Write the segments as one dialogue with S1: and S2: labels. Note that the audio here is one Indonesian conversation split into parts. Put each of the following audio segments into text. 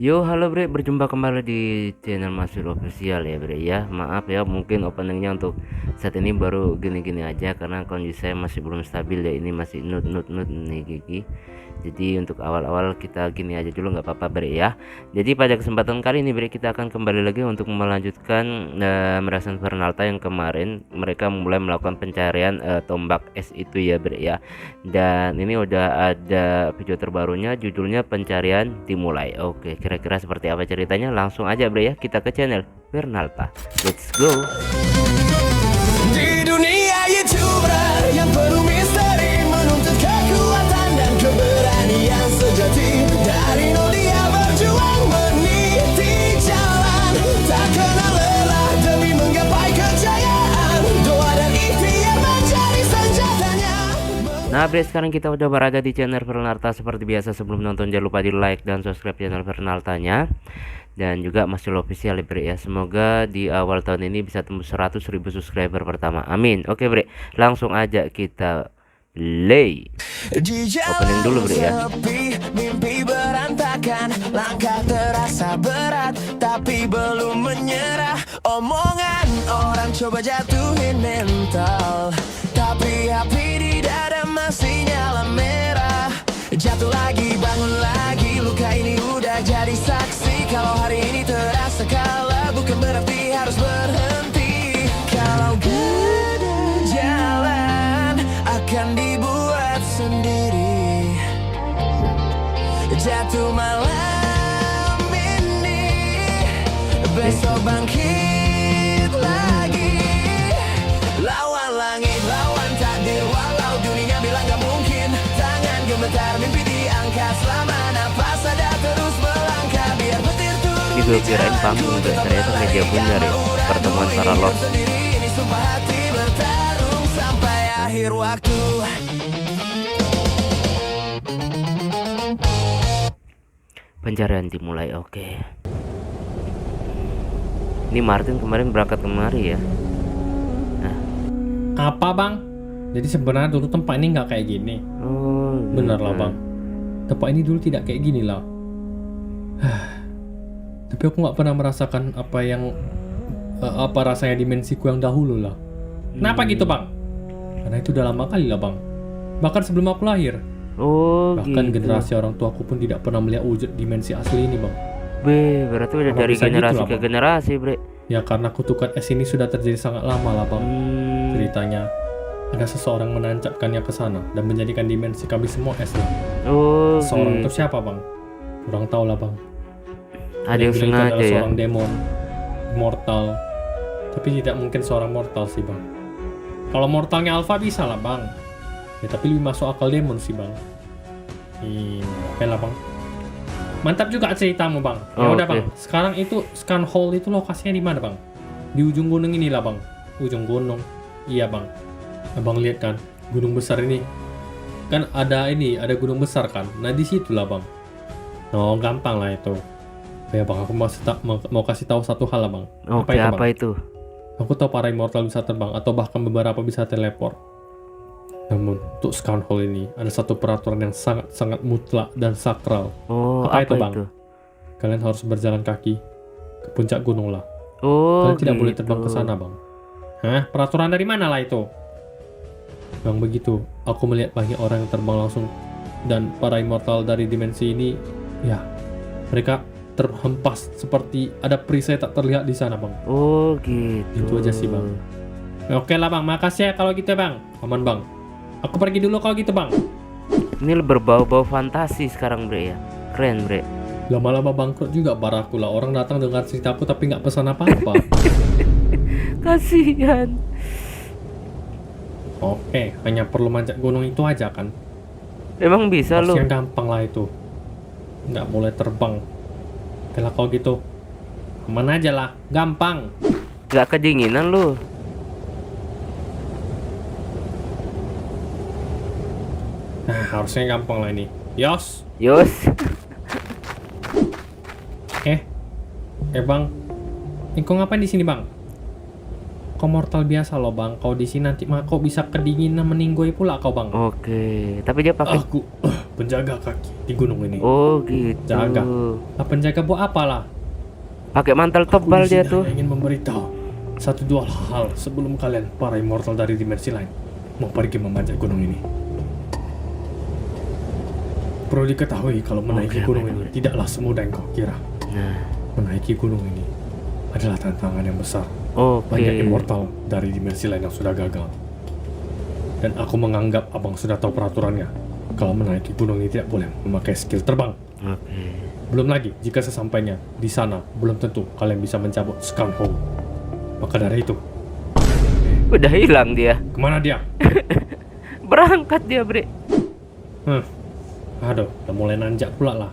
S1: Yo, halo Bre, berjumpa kembali di channel Masur Official ya Bre ya. Maaf ya, mungkin openingnya untuk saat ini baru gini-gini aja karena kondisi saya masih belum stabil ya. Ini masih nut nih gigi. Jadi untuk awal-awal kita gini aja dulu nggak apa-apa Bre ya. Jadi pada kesempatan kali ini Bre kita akan kembali lagi untuk melanjutkan Merasan Fernalta yang kemarin mereka mulai melakukan pencarian tombak es itu ya Bre ya. Dan ini udah ada video terbarunya, judulnya pencarian dimulai. Oke, kira-kira seperti apa ceritanya? Langsung aja Bre ya, kita ke channel Fernalta. Let's go.
S2: Di dunia YouTuber yang penuh misteri, menuntut kekuatan dan keberanian sejati. Dari nol dia berjuang meniti jalan, tak kenal lelah demi menggapai kejayaan. Doa dan ikhtiar menjadi senjatanya.
S1: Nah Bre, sekarang kita udah berada di channel Fernalta. Seperti biasa sebelum nonton jangan lupa di like dan subscribe channel Fernaltanya. Dan juga masih official ya Bre ya. Semoga di awal tahun ini bisa tembus 100.000 subscriber pertama. Amin. Oke Bre, langsung aja kita play.
S2: Di
S1: Opening dulu
S2: jalan
S1: Bre ya.
S2: sepi, mimpi berantakan, langkah terasa berat, tapi belum menyerah. Omongan orang coba jatuhin mental, tapi api di dada masih nyala merah. Jatuh lagi, bangun lagi, luka ini udah jadi saksi. Kalau hari ini terasa kalah, bukan berarti harus berhenti. Kalau gak ada jalan, akan dibuat sendiri. Jatuh malam ini, besok bangkit lagi. Lawan langit, lawan takdir, walau dunia bilang gak mungkin. Tangan gemetar, mimpi diangkat, selama napas ada terus melangkah. Biar petir turun
S1: Ini gue kirain panggung Bre, ternyata media bener ya. Pertemuan para lord.
S2: ini sumpah hati bertarung sampai akhir waktu.
S1: Pencarian dimulai. Oke. Ini Martin kemarin berangkat kemari ya. Nah,
S3: Apa bang? Jadi sebenarnya dulu tempat ini nggak kayak gini.
S1: oh
S3: Bener
S1: gitu.
S3: lah bang. Tempat ini dulu tidak kayak gini lah. Tapi aku nggak pernah merasakan apa rasanya dimensiku yang dahulu lah. Kenapa gitu bang? Karena itu udah lama kali lah bang. Bahkan sebelum aku lahir.
S1: Oh
S3: Bahkan
S1: gitu.
S3: generasi orang tuaku pun tidak pernah melihat wujud dimensi asli ini bang.
S1: Berarti udah
S3: Apa
S1: dari
S3: bisa gitu
S1: generasi
S3: lah,
S1: ke
S3: Bang?
S1: generasi Bre.
S3: Ya karena kutukan es ini sudah terjadi sangat lama lah bang. Ceritanya ada seseorang menancapkannya ke sana dan menjadikan dimensi kami semua es lah.
S1: Oh
S3: Seorang
S1: gitu.
S3: itu siapa bang? Kurang tahu lah bang.
S1: Ada yang
S3: Bilang itu
S1: sengaja
S3: adalah
S1: ya.
S3: seorang demon mortal, tapi tidak mungkin seorang mortal sih bang. Kalau mortalnya alpha bisa lah bang, ya tapi lebih masuk akal demon sih bang. Oke lah bang, mantap juga ceritamu bang. Ya
S1: Oh,
S3: udah
S1: oke.
S3: bang, sekarang itu Scan Hall itu lokasinya di mana bang? Di ujung gunung ini lah bang. Ujung gunung, iya bang. Abang lihat kan gunung besar ini, kan ada gunung besar kan. Nah di situ lah bang. No gampang lah itu. Ya bang, aku mau kasih tahu satu hal lah bang.
S1: Oke,
S3: Bang?
S1: apa itu?
S3: Aku tahu para immortal bisa terbang atau bahkan beberapa bisa teleport. Namun untuk Scan Hall ini ada satu peraturan yang sangat mutlak dan sakral.
S1: Oh,
S3: Apa
S1: apa
S3: itu, Bang?
S1: itu?
S3: Kalian harus berjalan kaki ke puncak gunung lah.
S1: Oh
S3: Kalian tidak boleh
S1: gitu.
S3: terbang ke sana bang. Hah? Peraturan dari mana lah itu? Bang begitu, aku melihat banyak orang yang terbang langsung dan para immortal dari dimensi ini, ya mereka terhempas seperti ada perisai tak terlihat di sana bang.
S1: Oh gitu.
S3: Itu aja sih, Bang. Oke lah bang, makasih ya kalau gitu bang. Aman bang. Aku pergi dulu kalau gitu bang.
S1: Ini berbau-bau fantasi sekarang Bre ya. Keren Bre.
S3: Lama-lama bangkrut juga baraku lah. Orang datang dengar ceritaku tapi nggak pesan apa-apa.
S1: Kasihan.
S3: Oke, hanya perlu manjat gunung itu aja kan.
S1: Emang bisa lo?
S3: Harusnya gampang lah itu. Nggak boleh terbang. Oke lah kalau gitu. Aman aja lah, gampang.
S1: Gak kedinginan lo?
S3: Nah, harusnya gampang lah ini. Yos.
S1: Yos.
S3: Bang. Kau ngapain di sini bang? Kau mortal biasa loh bang. Kau di sini nanti mah kau bisa kedinginan meninggoy pula kau bang.
S1: Oke, tapi dia pakai
S3: Aku penjaga kaki di gunung ini.
S1: Oh gitu.
S3: Jaga. Nah, penjaga buat apalah?
S1: Pakai mantel
S3: Aku
S1: tebal
S3: di
S1: dia
S3: sini
S1: tuh.
S3: hanya ingin memberitahu satu dua hal sebelum kalian para immortal dari dimensi lain mau pergi memanjat gunung ini. Perlu diketahui kalau menaiki
S1: Oke,
S3: gunung
S1: baik,
S3: ini tidaklah semudah yang kau kira.
S1: Nah,
S3: Menaiki gunung ini adalah tantangan yang besar.
S1: oke.
S3: Banyak immortal dari dimensi lain yang sudah gagal. Dan aku menganggap abang sudah tahu peraturannya. Kalau menaiki gunung ini tidak boleh memakai skill terbang.
S1: Oke.
S3: Belum lagi, jika sesampainya di sana, belum tentu kalian bisa mencabut Scan Hole. Maka dari itu,
S1: Udah hilang dia.
S3: kemana dia?
S1: Berangkat dia, Bre.
S3: Aduh, udah mulai nanjak pula lah.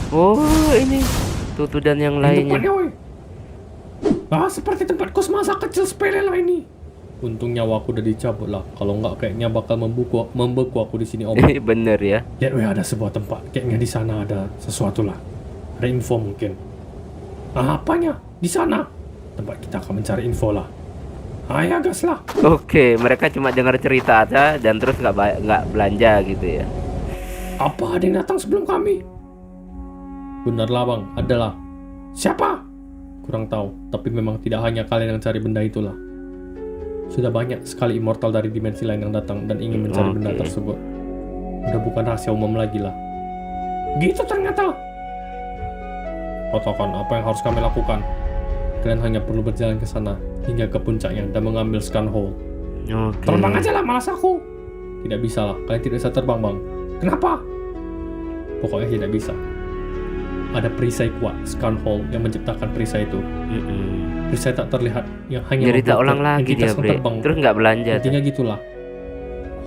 S1: Oh, ini Tutu dan yang lainnya.
S3: Tempatnya, woi. Seperti tempat kos masa kecil sepele lah ini. Untung nyawaku udah dicabut lah. Kalau enggak kayaknya bakal membeku aku di sini, Om.
S1: Bener ya.
S3: Lihat, weh, ada sebuah tempat. Kayaknya di sana ada sesuatu lah. Ada info mungkin. Apanya? Di sana. Tempat kita akan mencari info lah. Ayo gas lah.
S1: Oke, mereka cuma dengar cerita aja dan terus nggak belanja gitu ya.
S3: Apa ada yang datang sebelum kami? Benarlah bang, adalah. Siapa? Kurang tahu, tapi memang tidak hanya kalian yang cari benda itulah. Sudah banyak sekali immortal dari dimensi lain yang datang dan ingin mencari benda
S1: Oke.
S3: tersebut. Udah bukan rahasia umum lagi lah. Gitu ternyata. Katakan apa yang harus kami lakukan. Kalian hanya perlu berjalan ke sana hingga ke puncaknya dan mengambil Scan Hole.
S1: Oke.
S3: Terbang aja lah, malas aku. Tidak bisa lah, kalian tidak bisa terbang bang. Kenapa? Pokoknya tidak bisa. Ada perisai kuat, Scan Hole, yang menciptakan perisai itu. Perisai tak terlihat, yang hanya
S1: Jadi tak
S3: membuat
S1: ulang lagi dia,
S3: entitas yang
S1: Bre.
S3: terbang.
S1: Terus nggak belanja.
S3: Intinya gitulah.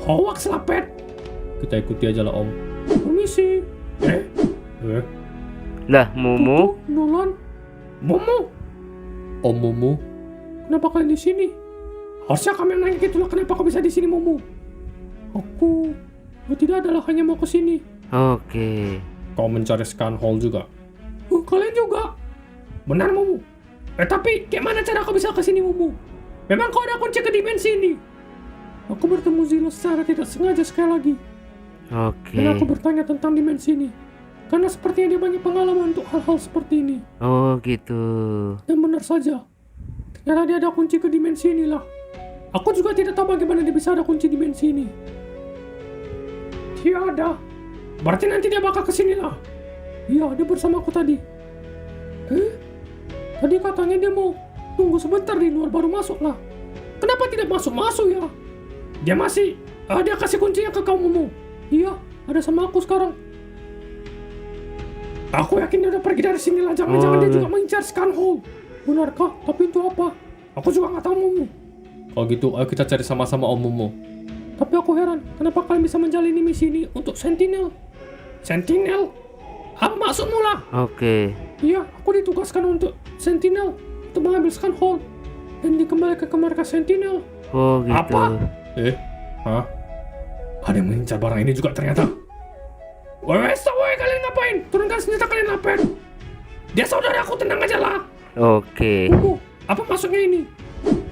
S3: Hoax lah, Pet. Kita ikuti aja lah, Om. Permisi.
S1: Lah, Mumu.
S3: Tutu, Nolan. Momo. Om Momo. Kenapa kalian di sini? Harusnya kami yang nanya gitulah, kenapa kau bisa di sini, Momo? Aku tidak adalah hanya mau ke sini.
S1: Oke.
S3: Kau mencari Scan Hole juga? Kalian juga? Benar, Momo. Tapi gimana cara kau bisa ke sini, Momo? Memang kau ada kunci ke dimensi ini? Aku bertemu Zilo secara tidak sengaja sekali lagi.
S1: Oke.
S3: Dan aku bertanya tentang dimensi ini. Karena sepertinya dia banyak pengalaman untuk hal-hal seperti ini.
S1: Oh, gitu.
S3: Dan benar saja. Ternyata dia ada kunci ke dimensi inilah. Aku juga tidak tahu bagaimana dia bisa ada kunci dimensi ini. Dia ada. Berarti nanti dia bakal kesini lah. Iya, dia bersama aku tadi. Tadi katanya dia mau tunggu sebentar di luar baru masuk lah. Kenapa tidak masuk-masuk ya? Dia masih... dia kasih kuncinya ke kamu. Iya, ada sama aku sekarang. Aku yakin dia udah pergi dari sini lah. Jangan-jangan dia juga mengincar Scan Hole. Benarkah? Tapi itu apa? Aku juga nggak tahu, Momo. Oh gitu, ayo kita cari sama-sama, Om Momo. Tapi aku heran, kenapa kalian bisa menjalani misi ini untuk Sentinel? Sentinel? Apa maksudmu lah?
S1: Oke.
S3: Iya, aku ditugaskan untuk Sentinel, untuk mengambil Scan Hole dan dikembalikan ke markas Sentinel.
S1: Oh, gitu.
S3: Apa? Hah? Ada yang mengincar barang ini juga ternyata. Woi, stop, woi, kalian ngapain? Turunkan senjata kalian, apa? Dia saudara aku, tenang aja lah.
S1: Oke.
S3: Momo, apa maksudnya ini?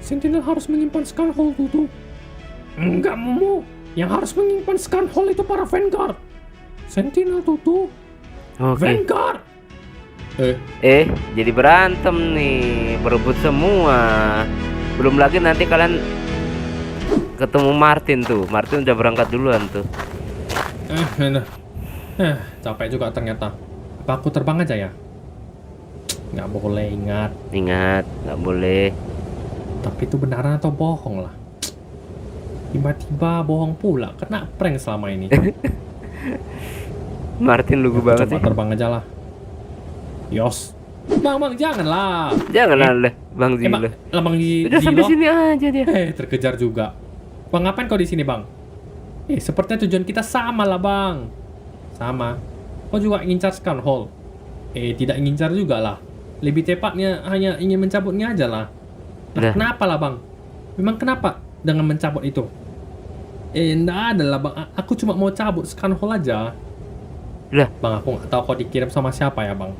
S3: Sentinel harus menyimpan Scan Hole, Tutu. Enggak, Momo. Yang harus menyimpan Scan Hole itu para Vanguard. Sentinel, Tutu.
S1: Oke.
S3: Vanguard.
S1: Jadi berantem nih, berebut semua. Belum lagi nanti kalian ketemu Martin tuh. Martin udah berangkat duluan tuh.
S3: Capek juga ternyata. Apa aku terbang aja ya? Nggak boleh, ingat.
S1: Ingat, nggak boleh.
S3: Tapi itu benaran atau bohong lah? Tiba-tiba bohong pula. Kena prank selama ini.
S1: Martin lugu banget
S3: Coba
S1: sih.
S3: terbang aja lah. Yos. Bang, janganlah.
S1: Jangan lah, Bang Zilo.
S3: Bang
S1: Udah sampai sini aja dia.
S3: Terkejar juga. Bang, ngapain kau di sini, Bang? Sepertinya tujuan kita sama lah, Bang. Sama. Kau juga ngincar Scan Hole. Tidak ngincar juga lah. Lebih tepatnya hanya ingin mencabutnya aja lah.
S1: Udah.
S3: Kenapa lah, Bang? Memang kenapa dengan mencabut itu? Enggak ada lah, Bang. Aku cuma mau cabut Scan Hole aja.
S1: Lah.
S3: Bang, aku nggak tahu kau dikirim sama siapa ya, Bang.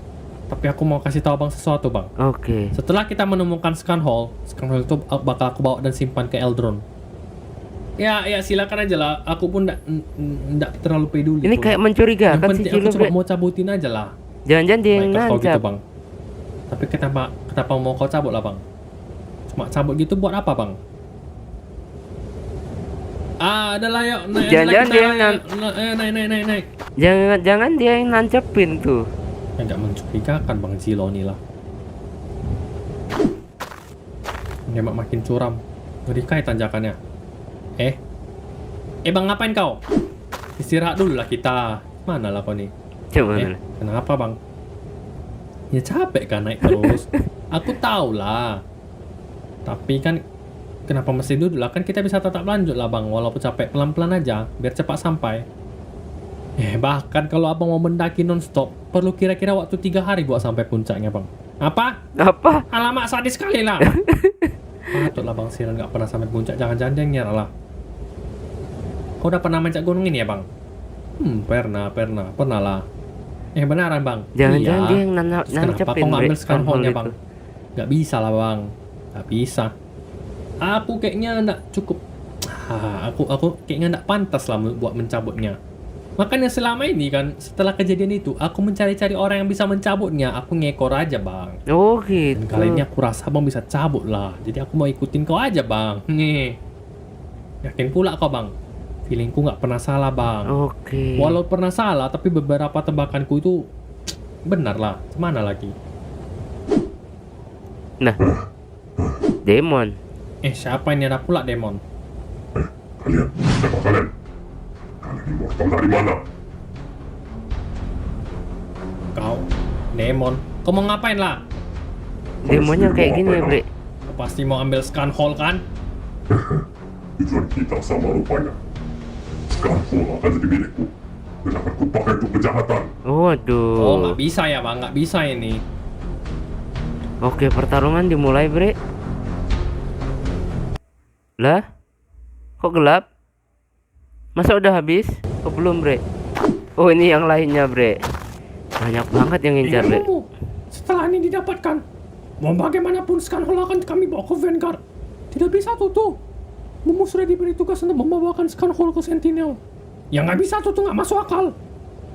S3: Tapi aku mau kasih tahu Bang sesuatu, Bang.
S1: Oke.
S3: Setelah kita menemukan Scan Hole itu bakal aku bawa dan simpan ke Eldron. Ya silakan aja lah. Aku pun ndak terlalu peduli.
S1: Ini
S3: tuh.
S1: kayak
S3: Yang
S1: mencurigakan si
S3: penting aku
S1: Jilo,
S3: cuma
S1: Bre.
S3: mau cabutin aja lah.
S1: Jangan-jangan dia yang
S3: Baiklah kalau gitu
S1: nancap.
S3: bang. Tapi kenapa mau kau cabut lah bang? Cuma cabut gitu buat apa bang? Adalah yuk naik.
S1: Jangan-jangan dia yang
S3: naik.
S1: Jangan dia yang nancepin tuh.
S3: Agak mencurigakan bang Jilo nih lah. Nembak makin curam. Ngeri kai tanjakannya. Bang ngapain kau? Istirahat dulu lah kita. Mana lah kau nih?
S1: Coba.
S3: Kenapa bang? Ya capek kan naik terus. Aku tahu lah. Tapi kan kenapa mesti duduk lah? Kan kita bisa tetap lanjut lah bang. Walaupun capek pelan-pelan aja. Biar cepat sampai. Bahkan kalau abang mau mendaki non-stop, perlu kira-kira waktu 3 hari buat sampai puncaknya bang. Apa? Alamak sadis sekali lah. Patutlah bang Siran gak pernah sampai puncak. Jangan-jangan dia ngira lah. Kau udah pernah mencak gunung ini ya bang? Pernah lah. Benaran bang?
S1: Jangan-jangan dia yang
S3: Terus kenapa
S1: nancepin,
S3: kau ngambil
S1: Bre,
S3: scan hole-nya
S1: itu.
S3: bang? Gak bisa lah bang. Gak bisa. Aku kayaknya gak cukup. Aku kayaknya gak pantas lah buat mencabutnya. Makanya selama ini kan, setelah kejadian itu, aku mencari-cari orang yang bisa mencabutnya. Aku ngekor aja bang.
S1: Oh
S3: Dan
S1: gitu.
S3: kali ini aku rasa abang bisa cabut lah. Jadi aku mau ikutin kau aja bang. Nih. Yakin pula kau bang? Feelingku gak pernah salah bang.
S1: Oke.
S3: Walau pernah salah, tapi beberapa tebakanku itu benar lah. Mana lagi?
S1: Nah. Demon.
S3: Siapa ini ada pula demon?
S4: Kalian, siapa kalian? Kalian immortal dari mana?
S3: Kau, demon. Kau mau ngapain lah?
S1: Demonnya kayak gini ya, Bre.
S3: Kau pasti mau ambil scan hole kan?
S4: Tujuan kita sama rupanya. Sekarang pola akan jadi milikku. Dan akan kupakai untuk kejahatan.
S1: Waduh.
S3: Oh, nggak bisa ya bang, nggak bisa ini.
S1: Oke, pertarungan dimulai, Bre. Lah? Kok gelap? Masa udah habis? Kok belum, Bre? Oh, ini yang lainnya, Bre. Banyak banget yang ngincar, Bre.
S3: Ilmu. Setelah ini didapatkan, mau bagaimanapun scan hole akan kami bawa ke Vanguard. Tidak bisa tuh. Mumu sudah diberi tugas untuk membawakan scan hole ke Sentinel. Yang nggak bisa tuh nggak masuk akal.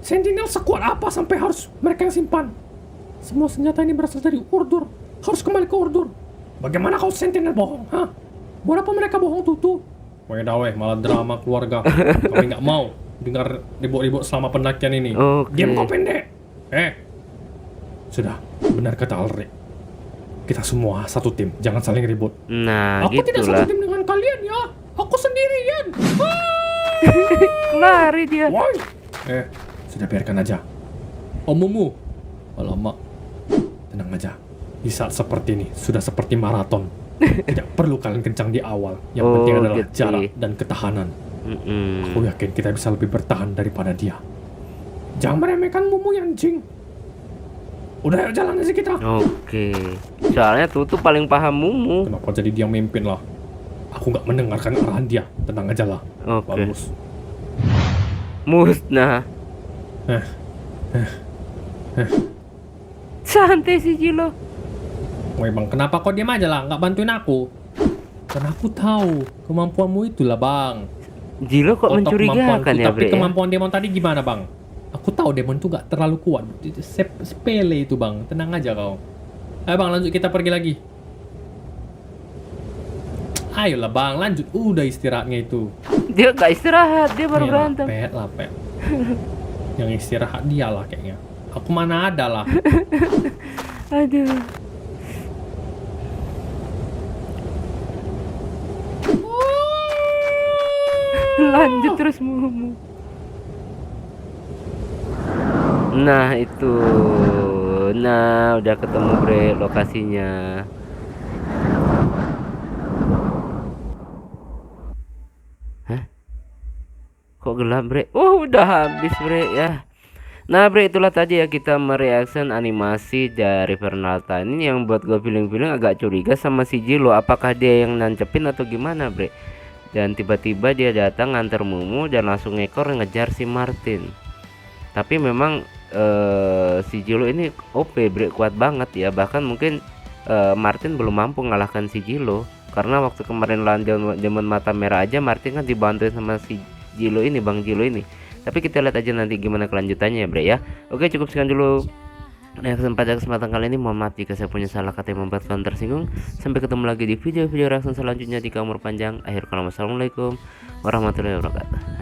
S3: Sentinel sekuat apa sampai harus mereka yang simpan? Semua senjata ini berasal dari Ordur. Harus kembali ke Ordur. Bagaimana kau Sentinel bohong, ha? Buat apa mereka bohong tuh? Weh, malah drama keluarga. Kami nggak mau dengar ribut-ribut selama pendakian ini.
S1: Oke.
S3: Diam kau pendek. Sudah, benar kata Alrik. Kita semua satu tim, jangan saling ribut.
S1: Nah,
S3: Aku tidak
S1: gitulah.
S3: satu tim dengan kalian ya. Aku sendirian.
S1: Lari dia.
S3: Woi. Sudah biarkan aja. Mumu. Alamak. Tenang aja. Di saat seperti ini, sudah seperti maraton. Tidak perlu kalian kencang di awal. Yang
S1: Oh,
S3: penting adalah
S1: gitu.
S3: jarak dan ketahanan. Aku yakin kita bisa lebih bertahan daripada dia. Jangan meremehkan Mumu yang jing. Udah yuk jalan aja kita.
S1: Oke. Soalnya Tutu paling paham Mumu.
S3: Kenapa jadi dia mimpin lah? Aku nggak mendengarkan arahan dia. Tenang aja lah.
S1: Oke.
S3: Bagus.
S1: Musnah. Santai sih Jilo.
S3: Woi bang, kenapa kau diam aja lah? Nggak bantuin aku? Karena aku tahu kemampuanmu itulah bang.
S1: Jilo kok
S3: Otak
S1: mencurigakan
S3: kemampuanku.
S1: ya,
S3: Tapi
S1: Bre? Ya?
S3: kemampuan demon tadi gimana bang? Aku tahu demon tuh gak terlalu kuat. Sepele itu bang. Tenang aja kau. Ayo bang, lanjut kita pergi lagi. Ayolah bang, lanjut. Udah istirahatnya itu.
S1: Dia nggak istirahat, dia baru
S3: Iyalah,
S1: berantem.
S3: Pet. Yang istirahat dia lah kayaknya. Aku mana ada lah.
S1: Aduh. Lanjut terus Mumu. Nah itu. Nah udah ketemu Bre lokasinya. Hah? Kok gelap Bre? Oh udah habis Bre ya. Nah Bre, itulah tadi ya kita mereaction animasi dari Fernalta ini yang buat gue feeling-feeling agak curiga sama si Jilo. Apakah dia yang nancepin atau gimana Bre? Dan tiba-tiba dia datang nganter Mumu dan langsung ngekor ngejar si Martin. Tapi memang si Jilo ini OP Bre, kuat banget ya. Bahkan mungkin Martin belum mampu ngalahkan si Jilo karena waktu kemarin lawan Demon Mata Merah aja Martin kan dibantuin sama si Jilo ini, Bang Jilo ini. Tapi kita lihat aja nanti gimana kelanjutannya ya bre ya. Oke, cukup sekian dulu nah kesempatan kali ini. Mohon maaf jika saya punya salah kata yang membuat kalian tersinggung. Sampai ketemu lagi di video-video reaction selanjutnya di Kamar Panjang. Akhir kalam, wassalamualaikum warahmatullahi wabarakatuh.